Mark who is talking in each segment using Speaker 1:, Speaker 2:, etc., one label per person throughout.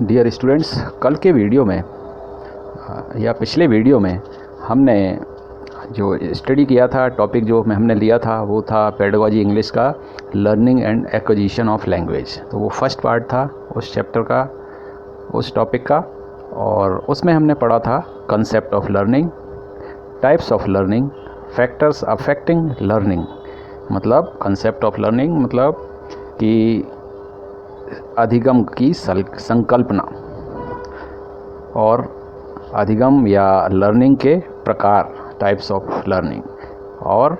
Speaker 1: Dear students, कल के video में या पिछले वीडियो में हमने जो स्टडी किया था, टॉपिक जो हमने लिया था वो था पेडागोजी इंग्लिश का learning and acquisition of language. तो वो फर्स्ट पार्ट था उस चैप्टर का, उस टॉपिक का, और उसमें हमने पढ़ा था concept of learning, types of learning, factors affecting learning. मतलब कंसेप्ट ऑफ लर्निंग मतलब कि अधिगम की संकल्पना, और अधिगम या लर्निंग के प्रकार, टाइप्स ऑफ लर्निंग, और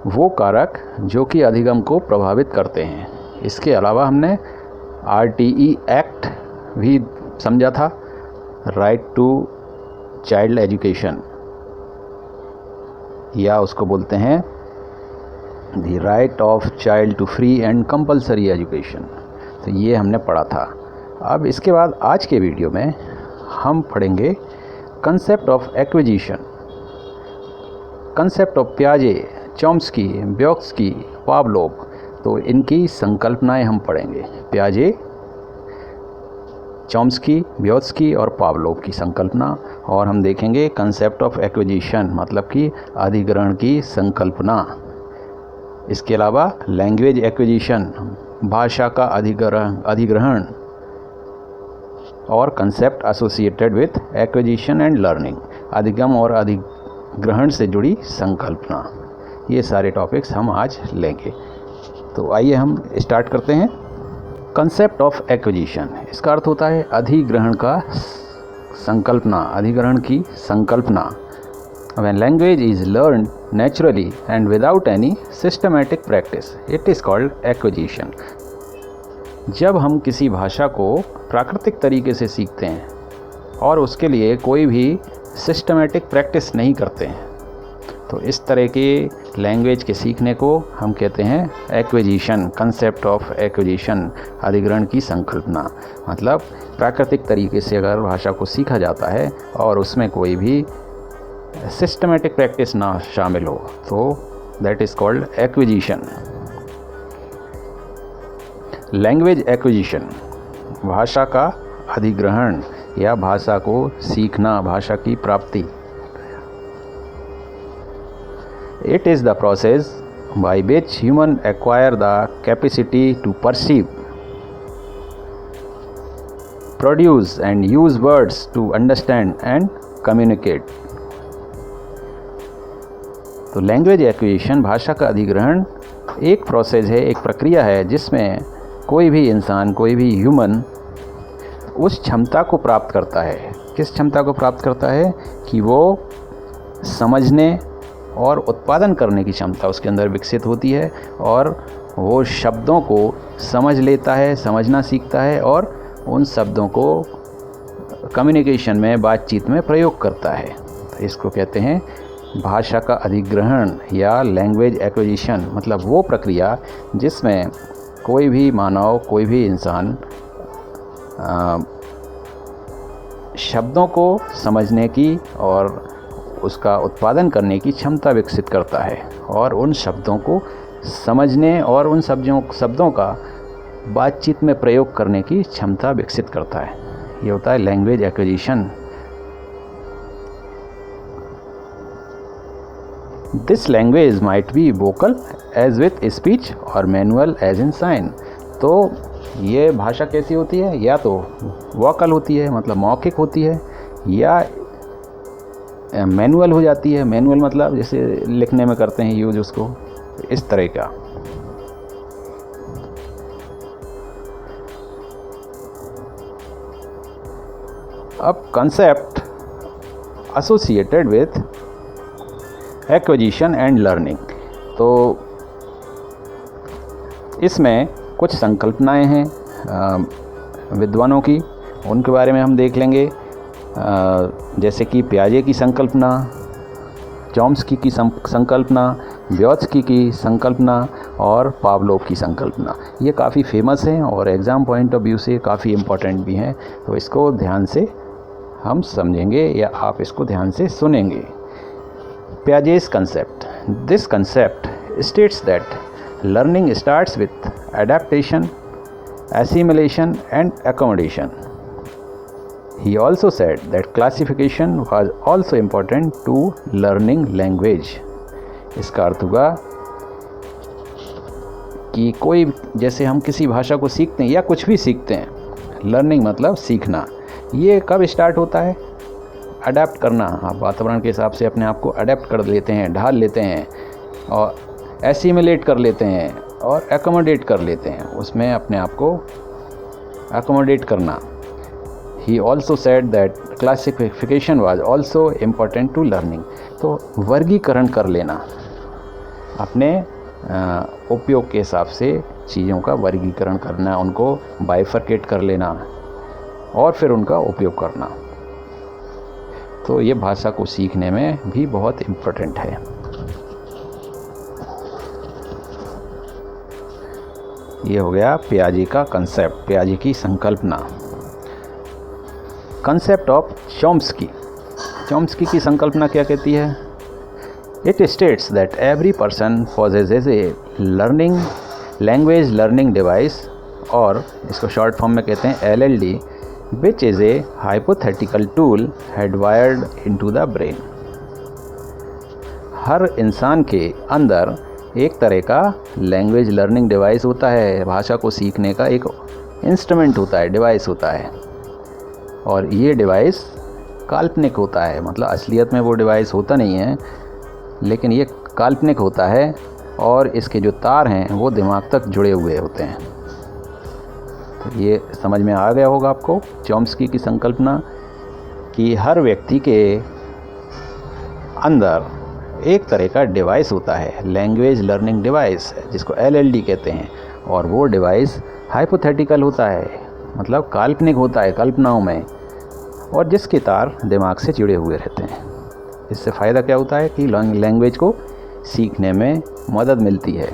Speaker 1: वो कारक जो कि अधिगम को प्रभावित करते हैं। इसके अलावा हमने RTE एक्ट भी समझा था, राइट टू चाइल्ड एजुकेशन, या उसको बोलते हैं the right of child to free and compulsory education. तो ये हमने पढ़ा था। अब इसके बाद आज के वीडियो में हम पढ़ेंगे concept of acquisition, concept of पियाजे, चॉम्स्की, व्योत्स्की, पावलोव। तो इनकी संकल्पनाएं हम पढ़ेंगे, पियाजे, चॉम्स्की, व्योत्स्की और पावलोव की संकल्पना। और हम देखेंगे कंसेप्ट ऑफ एक्विजिशन मतलब कि अधिग्रहण की संकल्पना। इसके अलावा लैंग्वेज एक्विजिशन, भाषा का अधिग्रहण, और concept associated with acquisition and learning, अधिगम और अधिग्रहण से जुड़ी संकल्पना। ये सारे टॉपिक्स हम आज लेंगे। तो आइए हम स्टार्ट करते हैं। कंसेप्ट ऑफ एक्विजिशन, इसका अर्थ होता है अधिग्रहण का संकल्पना, अधिग्रहण की संकल्पना। When language is learned naturally and without any systematic practice, it is called acquisition. जब हम किसी भाषा को प्राकृतिक तरीके से सीखते हैं और उसके लिए कोई भी सिस्टमेटिक प्रैक्टिस नहीं करते हैं, तो इस तरह के लैंग्वेज के सीखने को हम कहते हैं एक्विजिशन, कंसेप्ट ऑफ एक्विजिशन, अधिग्रहण की संकल्पना। मतलब प्राकृतिक तरीके से अगर भाषा को सीखा जाता है और उसमें कोई भी सिस्टमेटिक प्रैक्टिस ना शामिल हो, तो that is called acquisition. Language acquisition, भाषा का अधिग्रहण या भाषा को सीखना, भाषा की प्राप्ति। It is the process by which human acquire the capacity to perceive, produce and use words to understand and communicate. तो लैंग्वेज एक्विजिशन, भाषा का अधिग्रहण, एक प्रोसेस है, एक प्रक्रिया है जिसमें कोई भी इंसान, कोई भी ह्यूमन उस क्षमता को प्राप्त करता है। किस क्षमता को प्राप्त करता है? कि वो समझने और उत्पादन करने की क्षमता उसके अंदर विकसित होती है, और वो शब्दों को समझ लेता है, समझना सीखता है, और उन शब्दों को कम्युनिकेशन में, बातचीत में प्रयोग करता है। तो इसको कहते हैं भाषा का अधिग्रहण या लैंग्वेज एक्विजिशन। मतलब वो प्रक्रिया जिसमें कोई भी मानव, कोई भी इंसान शब्दों को समझने की और उसका उत्पादन करने की क्षमता विकसित करता है, और उन शब्दों को समझने और उन शब्दों का बातचीत में प्रयोग करने की क्षमता विकसित करता है। ये होता है language acquisition. This language might be vocal as with speech or manual as in sign। तो ये भाषा कैसी होती है? या तो वोकल होती है, मतलब मौखिक होती है, या मैनुअल हो जाती है। मैनुअल मतलब जैसे लिखने में करते हैं यूज उसको, इस तरह का। अब concept associated with acquisition and learning, तो इसमें कुछ संकल्पनाएं हैं विद्वानों की, उनके बारे में हम देख लेंगे। जैसे कि पियाजे की संकल्पना, चॉम्स्की की संकल्पना, व्योत्स्की की संकल्पना और पावलोव की संकल्पना। ये काफ़ी फेमस हैं और एग्ज़ाम पॉइंट ऑफ व्यू से काफ़ी इम्पोर्टेंट भी हैं। तो इसको ध्यान से हम समझेंगे या आप इसको ध्यान से सुनेंगे। Piaget's concept. This concept states that learning starts with adaptation, assimilation and accommodation. He also said that classification was also important to learning language. इसका अर्थ हुआ कि कोई जैसे हम किसी भाषा को सीखते हैं या कुछ भी सीखते हैं, लर्निंग मतलब सीखना, ये कब स्टार्ट होता है? अडेप्ट करना, आप वातावरण के हिसाब से अपने आप को अडेप्ट कर लेते हैं, ढाल लेते हैं और एसिमिलेट कर लेते हैं और एकोमोडेट कर लेते हैं, उसमें अपने आप को एकोमोडेट करना। He also said that classification was also important to learning. तो वर्गीकरण कर लेना, अपने उपयोग के हिसाब से चीज़ों का वर्गीकरण करना, उनको बाइफरकेट कर लेना और फिर उनका उपयोग करना। तो ये भाषा को सीखने में भी बहुत इम्पोर्टेंट है। ये हो गया पियाजे का कंसेप्ट, पियाजे की संकल्पना। Concept of Chomsky. चॉम्स्की की संकल्पना क्या कहती है? It states that every person possesses a learning language learning device, और इसको शॉर्ट फॉर्म में कहते हैं LLD, which is a hypothetical tool hardwired into the brain. हर इंसान के अंदर एक तरह का लैंग्वेज लर्निंग डिवाइस होता है, भाषा को सीखने का एक इंस्ट्रूमेंट होता है, डिवाइस होता है, और ये डिवाइस काल्पनिक होता है, मतलब असलियत में वो डिवाइस होता नहीं है, लेकिन ये काल्पनिक होता है और इसके जो तार हैं वो दिमाग तक जुड़े हुए होते हैं। तो ये समझ में आ गया होगा आपको चॉम्स्की की संकल्पना कि हर व्यक्ति के अंदर एक तरह का डिवाइस होता है, लैंग्वेज लर्निंग डिवाइस, जिसको LLD कहते हैं, और वो डिवाइस हाइपोथेटिकल होता है, मतलब काल्पनिक होता है, कल्पनाओं में, और जिसके तार दिमाग से जुड़े हुए रहते हैं। इससे फ़ायदा क्या होता है कि लैंग्वेज को सीखने में मदद मिलती है।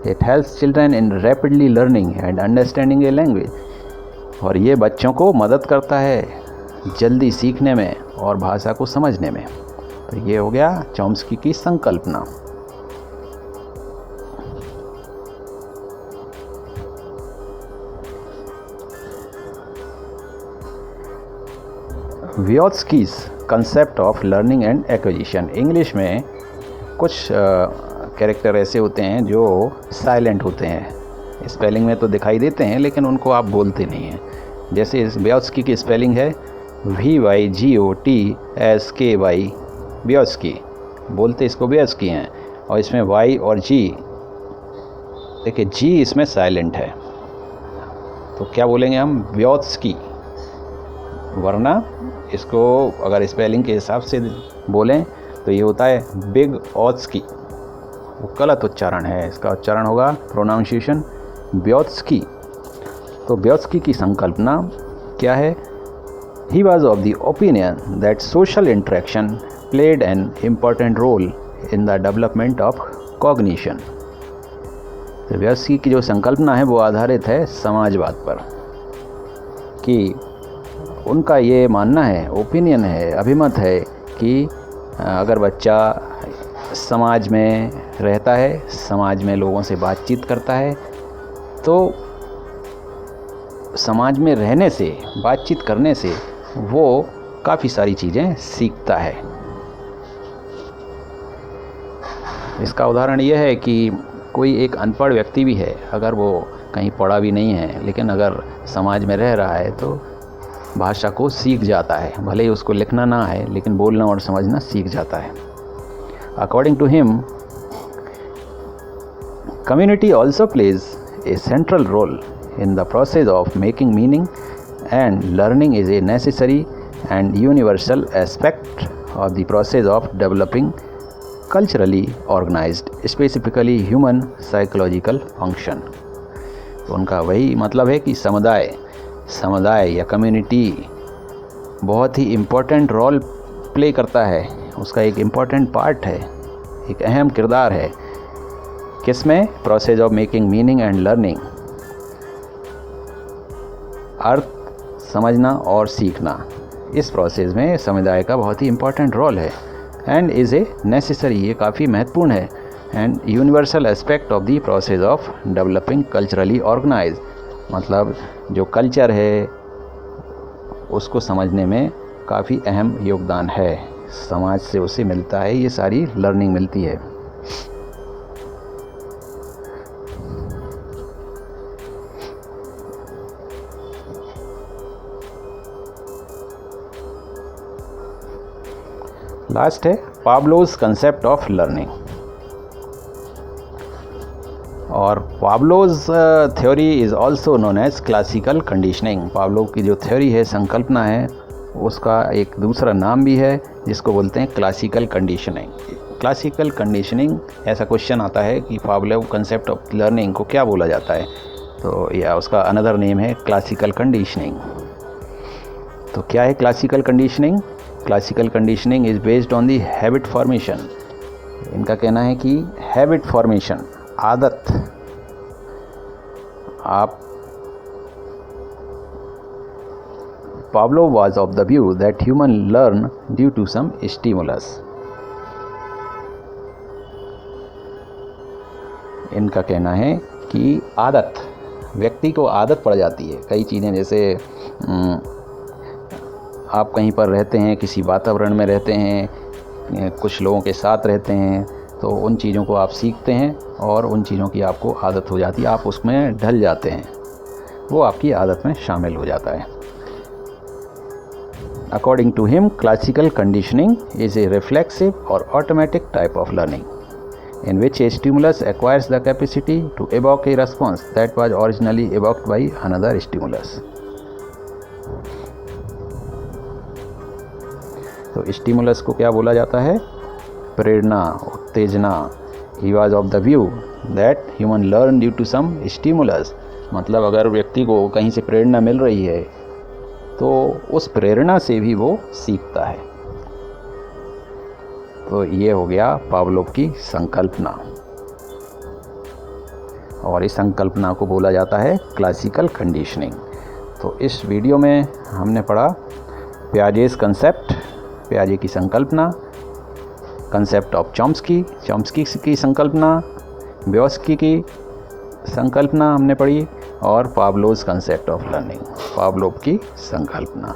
Speaker 1: It helps children in rapidly learning and understanding a language, और ये बच्चों को मदद करता है जल्दी सीखने में और भाषा को समझने में। तो ये हो गया चॉम्स्की की संकल्पना। Vygotsky's concept of learning and acquisition. English में कुछ कैरेक्टर ऐसे होते हैं जो साइलेंट होते हैं, स्पेलिंग में तो दिखाई देते हैं लेकिन उनको आप बोलते नहीं हैं। जैसे इस व्योत्स्की की स्पेलिंग है VYGOTSKY, व्योत्स्की, बोलते इसको व्योत्स्की हैं, और इसमें Y और G, देखिए G इसमें साइलेंट है, तो क्या बोलेंगे हम? व्योत्स्की। वरना इसको अगर स्पेलिंग के हिसाब से बोलें तो ये होता है बिग ओत्स्की, वो गलत उच्चारण है, इसका उच्चारण होगा प्रोनाउंसिएशन व्योत्स्की। तो व्योत्स्की की संकल्पना क्या है? He was of the opinion that social interaction played an important role in the development of cognition. तो व्योत्स्की की जो संकल्पना है वो आधारित है समाजवाद पर, कि उनका ये मानना है, ओपिनियन है, अभिमत है कि अगर बच्चा समाज में रहता है, समाज में लोगों से बातचीत करता है, तो समाज में रहने से, बातचीत करने से वो काफ़ी सारी चीज़ें सीखता है। इसका उदाहरण यह है कि कोई एक अनपढ़ व्यक्ति भी है, अगर वो कहीं पढ़ा भी नहीं है लेकिन अगर समाज में रह रहा है तो भाषा को सीख जाता है, भले ही उसको लिखना ना है लेकिन बोलना और समझना सीख जाता है। According to him, community also plays a central role in the process of making meaning, and learning is a necessary and universal aspect of the process of developing culturally organized, specifically human psychological function। तो उनका वही मतलब है कि समुदाय या community बहुत ही इम्पोर्टेंट रोल प्ले करता है, उसका एक इम्पोर्टेंट पार्ट है, एक अहम किरदार है। किसमें? Process of making meaning and learning, अर्थ समझना और सीखना, इस प्रोसेस में समुदाय का बहुत ही इम्पोर्टेंट रोल है। एंड इज़ ए नेसेसरी, ये काफ़ी महत्वपूर्ण है, and universal aspect of the process of developing culturally organize, मतलब जो कल्चर है उसको समझने में काफ़ी अहम योगदान है। समाज से उसे मिलता है, ये सारी लर्निंग मिलती है। लास्ट है पाब्लोस कंसेप्ट ऑफ लर्निंग। और Pavlov's theory is also known as classical conditioning. Pavlov की जो थ्योरी है, संकल्पना है, उसका एक दूसरा नाम भी है जिसको बोलते हैं क्लासिकल कंडीशनिंग। क्लासिकल कंडीशनिंग, ऐसा क्वेश्चन आता है कि पाब्लोव कंसेप्ट ऑफ लर्निंग को क्या बोला जाता है, तो या उसका अनदर नेम है क्लासिकल कंडीशनिंग। तो क्या है classical conditioning? Classical conditioning is based on the habit formation. इनका कहना है कि हैबिट फॉर्मेशन, आदत, आप Pavlov was of the view that human learn due to some stimulus. इनका कहना है कि आदत, व्यक्ति को आदत पड़ जाती है कई चीज़ें, जैसे आप कहीं पर रहते हैं, किसी वातावरण में रहते हैं, कुछ लोगों के साथ रहते हैं, तो उन चीज़ों को आप सीखते हैं और उन चीज़ों की आपको आदत हो जाती है, आप उसमें ढल जाते हैं, वो आपकी आदत में शामिल हो जाता है। According to him, classical conditioning is a reflexive or automatic type of learning in which a stimulus acquires the capacity to evoke a response that was originally evoked by another stimulus. तो stimulus को क्या बोला जाता है? प्रेरणा, उत्तेजना। He was of the view that human learn due to some stimulus। मतलब अगर व्यक्ति को कहीं से प्रेरणा मिल रही है तो उस प्रेरणा से भी वो सीखता है। तो ये हो गया पावलोव की संकल्पना, और इस संकल्पना को बोला जाता है क्लासिकल कंडीशनिंग। तो इस वीडियो में हमने पढ़ा पियाजेस कंसेप्ट, पियाजे की संकल्पना, कंसेप्ट ऑफ चॉम्स्की, चॉम्स्की की संकल्पना, व्योस्की की संकल्पना हमने पढ़ी, और पावलोव्स कंसेप्ट ऑफ लर्निंग, पावलोव की संकल्पना।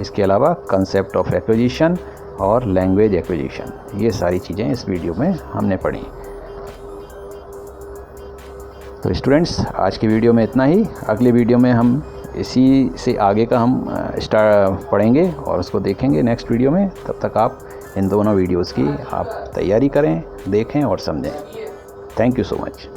Speaker 1: इसके अलावा कंसेप्ट ऑफ एक्विजिशन और लैंग्वेज एक्विजिशन, ये सारी चीज़ें इस वीडियो में हमने पढ़ी। तो स्टूडेंट्स, आज की वीडियो में इतना ही। अगले वीडियो में हम इसी से आगे का हम पढ़ेंगे और उसको देखेंगे नेक्स्ट वीडियो में। तब तक आप इन दोनों वीडियोज़ की आप तैयारी करें, देखें और समझें। Thank you so much.